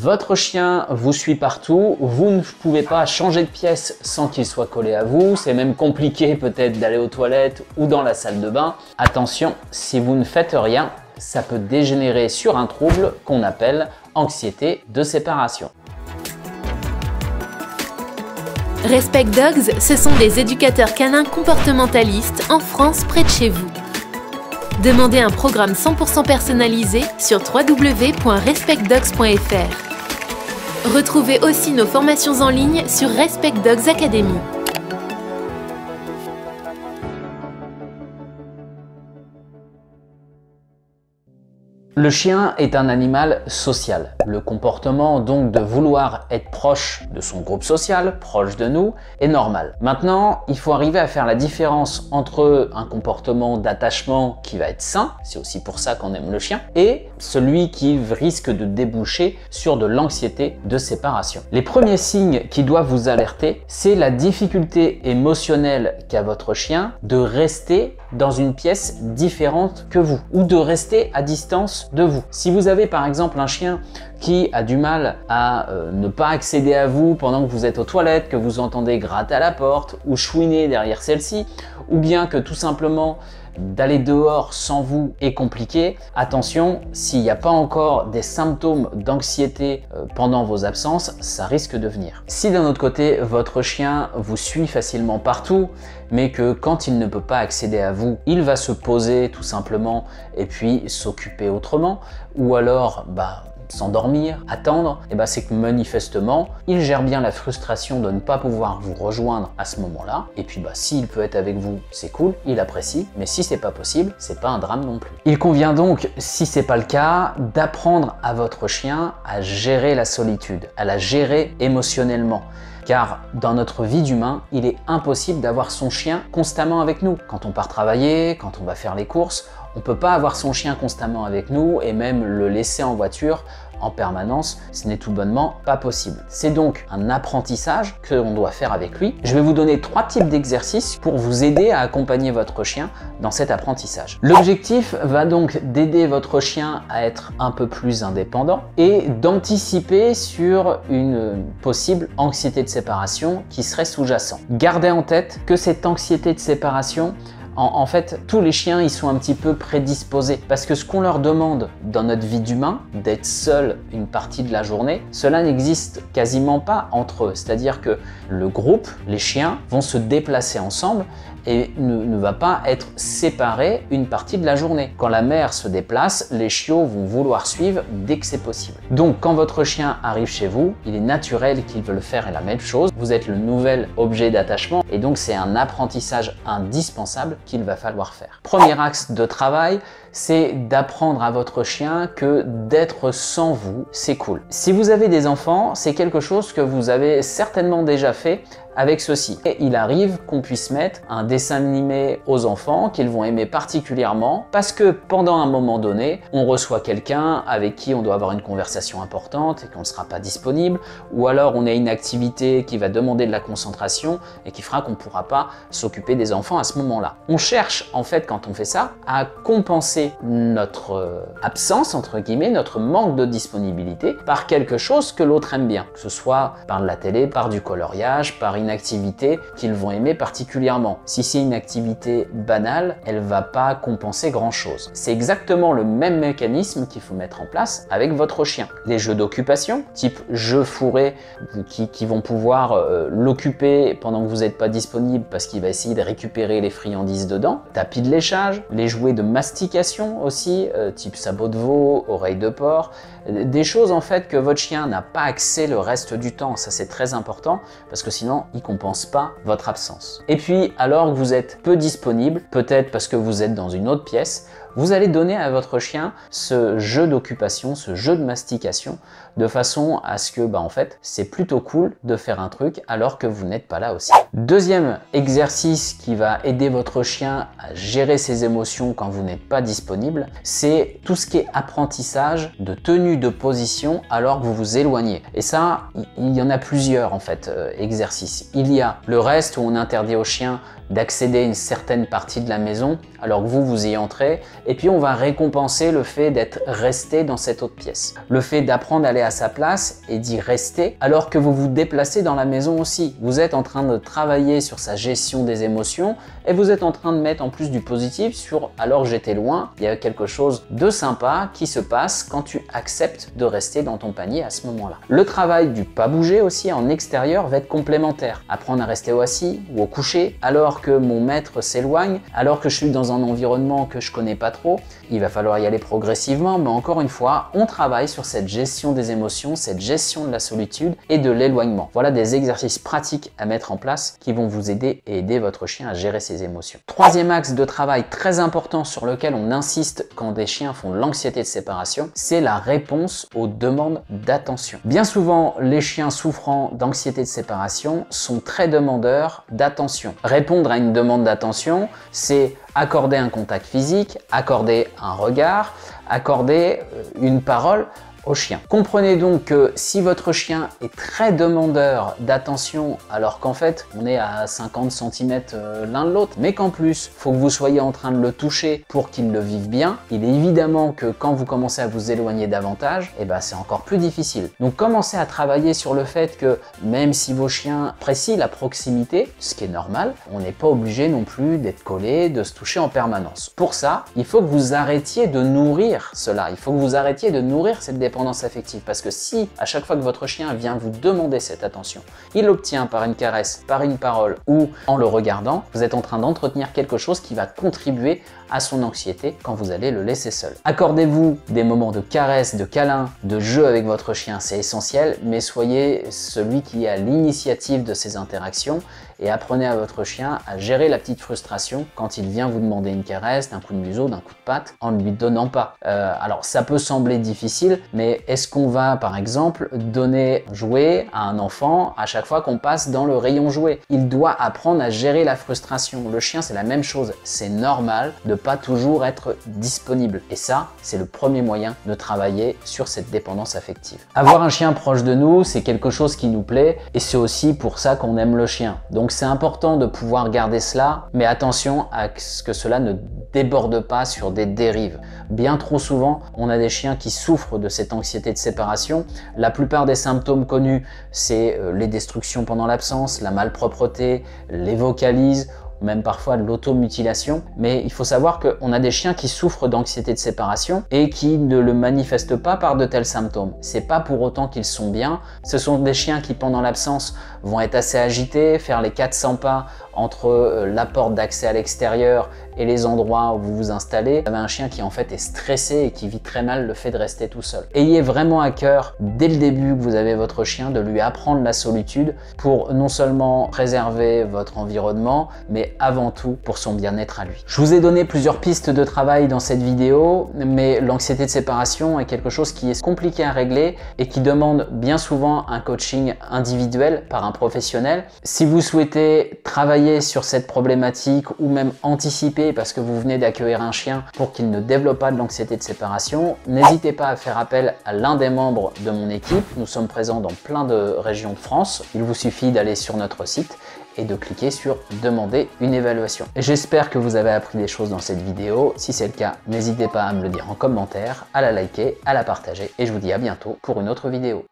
Votre chien vous suit partout, vous ne pouvez pas changer de pièce sans qu'il soit collé à vous, c'est même compliqué peut-être d'aller aux toilettes ou dans la salle de bain. Attention, si vous ne faites rien, ça peut dégénérer sur un trouble qu'on appelle anxiété de séparation. Respect Dogs, ce sont des éducateurs canins comportementalistes en France près de chez vous. Demandez un programme 100% personnalisé sur www.respectdogs.fr. Retrouvez aussi nos formations en ligne sur Respect Dogs Academy. Le chien est un animal social. Le comportement donc de vouloir être proche de son groupe social, proche de nous, est normal. Maintenant, il faut arriver à faire la différence entre un comportement d'attachement qui va être sain, c'est aussi pour ça qu'on aime le chien, et celui qui risque de déboucher sur de l'anxiété de séparation. Les premiers signes qui doivent vous alerter, c'est la difficulté émotionnelle qu'a votre chien de rester dans une pièce différente que vous, ou de rester à distance de vous. Si vous avez par exemple un chien qui a du mal à ne pas accéder à vous pendant que vous êtes aux toilettes, que vous entendez gratter à la porte ou chouiner derrière celle-ci, ou bien que tout simplement d'aller dehors sans vous est compliqué, attention, s'il n'y a pas encore des symptômes d'anxiété pendant vos absences, ça risque de venir. Si d'un autre côté, votre chien vous suit facilement partout, mais que quand il ne peut pas accéder à vous, il va se poser tout simplement et puis s'occuper autrement, ou alors s'endormir, attendre, et c'est que manifestement, il gère bien la frustration de ne pas pouvoir vous rejoindre à ce moment-là. Et puis s'il peut être avec vous, c'est cool, il apprécie, mais si c'est pas possible, c'est pas un drame non plus. Il convient donc, si c'est pas le cas, d'apprendre à votre chien à gérer la solitude, à la gérer émotionnellement. Car dans notre vie d'humain, il est impossible d'avoir son chien constamment avec nous. Quand on part travailler, quand on va faire les courses, on ne peut pas avoir son chien constamment avec nous et même le laisser en voiture en permanence, ce n'est tout bonnement pas possible. C'est donc un apprentissage que l'on doit faire avec lui. Je vais vous donner 3 types d'exercices pour vous aider à accompagner votre chien dans cet apprentissage. L'objectif va donc d'aider votre chien à être un peu plus indépendant et d'anticiper sur une possible anxiété de séparation qui serait sous-jacente. Gardez en tête que cette anxiété de séparation, en fait, tous les chiens, ils sont un petit peu prédisposés parce que ce qu'on leur demande dans notre vie d'humain, d'être seul une partie de la journée, cela n'existe quasiment pas entre eux. C'est-à-dire que le groupe, les chiens, vont se déplacer ensemble et ne va pas être séparé une partie de la journée. Quand la mère se déplace, les chiots vont vouloir suivre dès que c'est possible. Donc quand votre chien arrive chez vous, il est naturel qu'il veut le faire la même chose. Vous êtes le nouvel objet d'attachement et donc c'est un apprentissage indispensable qu'il va falloir faire. Premier axe de travail, c'est d'apprendre à votre chien que d'être sans vous, c'est cool. Si vous avez des enfants, c'est quelque chose que vous avez certainement déjà fait avec ceci. Et il arrive qu'on puisse mettre un dessin animé aux enfants qu'ils vont aimer particulièrement parce que pendant un moment donné, on reçoit quelqu'un avec qui on doit avoir une conversation importante et qu'on ne sera pas disponible, ou alors on a une activité qui va demander de la concentration et qui fera qu'on ne pourra pas s'occuper des enfants à ce moment-là. On cherche en fait quand on fait ça à compenser notre absence entre guillemets, notre manque de disponibilité par quelque chose que l'autre aime bien, que ce soit par de la télé, par du coloriage, par une activité qu'ils vont aimer particulièrement. Si c'est une activité banale, elle va pas compenser grand chose. C'est exactement le même mécanisme qu'il faut mettre en place avec votre chien. Les jeux d'occupation, type jeux fourrés qui vont pouvoir l'occuper pendant que vous n'êtes pas disponible parce qu'il va essayer de récupérer les friandises dedans. Tapis de léchage, les jouets de mastication aussi, type sabot de veau, oreille de porc, des choses en fait que votre chien n'a pas accès le reste du temps. Ça c'est très important parce que sinon il compense pas votre absence. Et puis alors que vous êtes peu disponible, peut-être parce que vous êtes dans une autre pièce, vous allez donner à votre chien ce jeu d'occupation, ce jeu de mastication, de façon à ce que, en fait, c'est plutôt cool de faire un truc alors que vous n'êtes pas là aussi. Deuxième exercice qui va aider votre chien à gérer ses émotions quand vous n'êtes pas disponible, c'est tout ce qui est apprentissage de tenue de position alors que vous vous éloignez. Et ça, il y en a plusieurs en fait, exercices. Il y a le reste où on interdit au chien d'accéder à une certaine partie de la maison alors que vous y entrez, et puis on va récompenser le fait d'être resté dans cette autre pièce. Le fait d'apprendre à aller à sa place et d'y rester alors que vous vous déplacez dans la maison aussi. Vous êtes en train de travailler sur sa gestion des émotions et vous êtes en train de mettre en plus du positif sur alors j'étais loin, il y a quelque chose de sympa qui se passe quand tu acceptes de rester dans ton panier à ce moment-là. Le travail du pas bouger aussi en extérieur va être complémentaire. Apprendre à rester au assis ou au coucher alors que mon maître s'éloigne, alors que je suis dans un environnement que je connais pas trop. Il va falloir y aller progressivement, mais encore une fois, on travaille sur cette gestion des émotions, cette gestion de la solitude et de l'éloignement. Voilà des exercices pratiques à mettre en place qui vont vous aider et aider votre chien à gérer ses émotions. Troisième axe de travail très important sur lequel on insiste quand des chiens font l'anxiété de séparation, c'est la réponse aux demandes d'attention. Bien souvent, les chiens souffrant d'anxiété de séparation sont très demandeurs d'attention. Répondre à une demande d'attention, c'est accorder un contact physique, accorder un regard, accorder une parole au chien. Comprenez donc que si votre chien est très demandeur d'attention alors qu'en fait on est à 50 cm l'un de l'autre, mais qu'en plus il faut que vous soyez en train de le toucher pour qu'il le vive bien, il est évidemment que quand vous commencez à vous éloigner davantage, c'est encore plus difficile. Donc commencez à travailler sur le fait que même si vos chiens apprécient la proximité, ce qui est normal, on n'est pas obligé non plus d'être collé, de se toucher en permanence. Pour ça, il faut que vous arrêtiez de nourrir cela, il faut que vous arrêtiez de nourrir cette dépendance affective, parce que si à chaque fois que votre chien vient vous demander cette attention, il l'obtient par une caresse, par une parole ou en le regardant, vous êtes en train d'entretenir quelque chose qui va contribuer à son anxiété quand vous allez le laisser seul. Accordez-vous des moments de caresse, de câlin, de jeu avec votre chien, c'est essentiel, mais soyez celui qui est à l'initiative de ces interactions et apprenez à votre chien à gérer la petite frustration quand il vient vous demander une caresse, d'un coup de museau, d'un coup de patte, en ne lui donnant pas. Alors ça peut sembler difficile, mais est-ce qu'on va par exemple donner jouet à un enfant à chaque fois qu'on passe dans le rayon jouet? Il doit apprendre à gérer la frustration. Le chien c'est la même chose, c'est normal de pas toujours être disponible. Et ça, c'est le premier moyen de travailler sur cette dépendance affective. Avoir un chien proche de nous, c'est quelque chose qui nous plaît et c'est aussi pour ça qu'on aime le chien. Donc c'est important de pouvoir garder cela, mais attention à ce que cela ne déborde pas sur des dérives. Bien trop souvent, on a des chiens qui souffrent de cette anxiété de séparation. La plupart des symptômes connus, c'est les destructions pendant l'absence, la malpropreté, les vocalises, même parfois de l'automutilation, mais il faut savoir qu'on a des chiens qui souffrent d'anxiété de séparation et qui ne le manifestent pas par de tels symptômes. C'est pas pour autant qu'ils sont bien, ce sont des chiens qui pendant l'absence vont être assez agités, faire les 400 pas entre la porte d'accès à l'extérieur et les endroits où vous vous installez. Vous avez un chien qui en fait est stressé et qui vit très mal le fait de rester tout seul. Ayez vraiment à cœur, dès le début que vous avez votre chien, de lui apprendre la solitude pour non seulement préserver votre environnement, mais avant tout pour son bien-être à lui. Je vous ai donné plusieurs pistes de travail dans cette vidéo, mais l'anxiété de séparation est quelque chose qui est compliqué à régler et qui demande bien souvent un coaching individuel par un professionnel. Si vous souhaitez travailler sur cette problématique ou même anticiper parce que vous venez d'accueillir un chien pour qu'il ne développe pas de l'anxiété de séparation, n'hésitez pas à faire appel à l'un des membres de mon équipe. Nous sommes présents dans plein de régions de France. Il vous suffit d'aller sur notre site et de cliquer sur « Demander une évaluation ». J'espère que vous avez appris des choses dans cette vidéo. Si c'est le cas, n'hésitez pas à me le dire en commentaire, à la liker, à la partager et je vous dis à bientôt pour une autre vidéo.